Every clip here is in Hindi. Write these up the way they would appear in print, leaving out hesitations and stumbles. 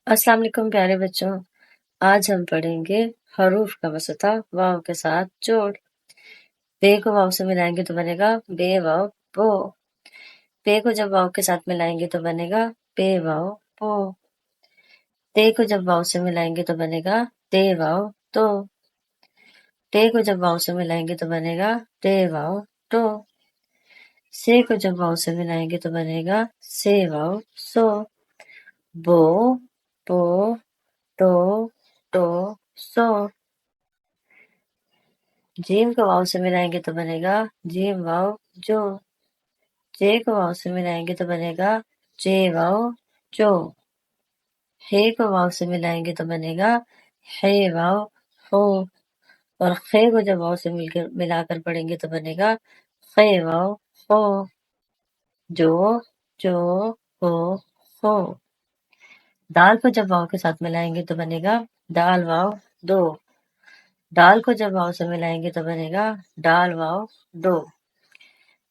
अस्सलाम वालेकुम प्यारे बच्चों। आज हम पढ़ेंगे हरूफ का वसता वाव के साथ जोड़। बे को वाव से मिलाएंगे तो बनेगा बे वाव बो। पे को जब वाव के साथ मिलाएंगे तो बनेगा पे वाव पो। ते को जब वाव से मिलाएंगे तो बनेगा ते वाव तो। टे को जब वाव से मिलाएंगे तो बनेगा ते वाव तो। से को जब वाव से मिलाएंगे तो बनेगा से वाव सो। बो पो टो टो सो। जीम को वाव से मिलाएंगे तो बनेगा जीम वाव जो। जे को वाव से मिलाएंगे तो बनेगा जे वाव जो। हे को वाव से मिलाएंगे तो बनेगा हे वाव हो। और खे को जब वाव से मिलाकर पढ़ेंगे तो बनेगा खे वाव हो। जो जो हो हो। दाल को जब वाव के साथ मिलाएंगे तो बनेगा दाल वाव दो। डाल को जब वाव से मिलाएंगे तो बनेगा डाल वाव दो।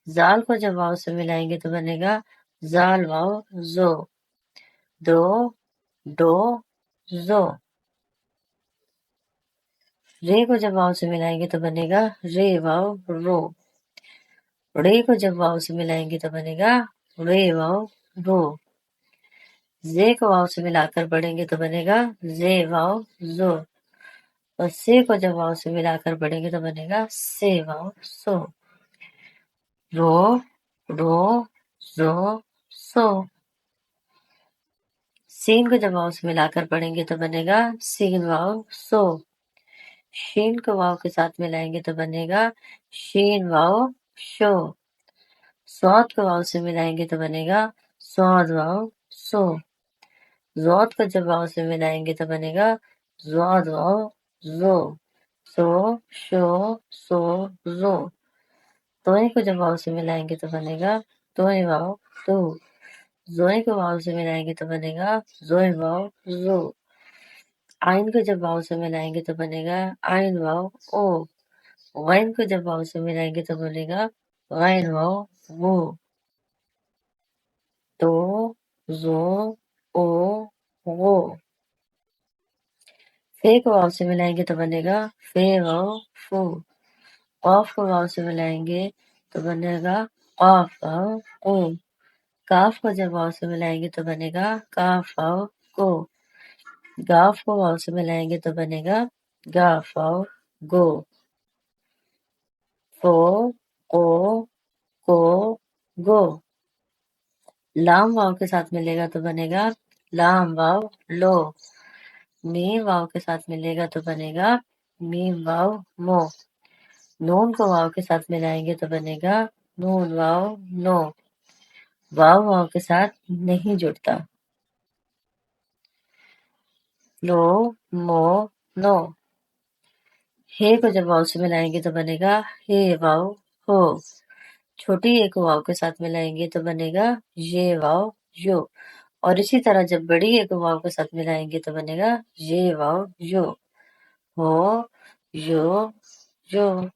जाल को जब वाव से मिलाएंगे तो बनेगा जाल वाव जो। दो डो जो। रे को जब वाव से मिलाएंगे तो बनेगा रे वाव रो। रे को जब वाव से मिलाएंगे तो बनेगा रे वाव रो। जे को वाव से मिलाकर पढ़ेंगे तो बनेगा जे वाव जो। और से को जब वाव से मिलाकर पढ़ेंगे तो बनेगा से वाव सो। रो रो रो सो। सीन को जब वाव से मिलाकर पढ़ेंगे तो बनेगा सीन वाव सो। शीन को वाव के साथ मिलाएंगे तो बनेगा शीन वाव शो। स्वाद को वाव से मिलाएंगे तो बनेगा स्वाद वाव सो। जौद को जब वाव से मिलाएंगे तो बनेगा ज्वाद वाव जो। सो शो सो जो। तोए को जब वाव से मिलाएंगे तो बनेगा तोए वाव तो। जोए को वाव से मिलाएंगे तो बनेगा जोए वाव जो। आइन को जब वाव से मिलाएंगे तो बनेगा आइन वाव ओ। गैन को जब वाव से मिलाएंगे तो बनेगा गैन वाव वो। तो जो ओ वो। फे को वाव से मिलाएंगे तो बनेगा फे वाव फो। कॉफ को वाव से मिलाएंगे तो बनेगा कॉफ वाव को। काफ को जब वाव से मिलाएंगे तो बनेगा काफ वाव को। गाफ को वाव से मिलाएंगे तो बनेगा गाफ वाव गो। फो को को गो। लाम वाव के साथ मिलेगा तो बनेगा लाम वाव लो। मीम वाव के साथ मिलेगा तो बनेगा मीम वाव मो। नून को वाव के साथ मिलाएंगे तो बनेगा नून वाव नो। वाव वाव के साथ नहीं जुड़ता। लो मो नो। हे को जब वाव से मिलाएंगे तो बनेगा हे वाव हो। छोटी ए को वाव के साथ मिलाएंगे तो बनेगा ये वाव यो। और इसी तरह जब बड़ी ए को वाव के साथ मिलाएंगे तो बनेगा ये वाव यो। हो यो यो।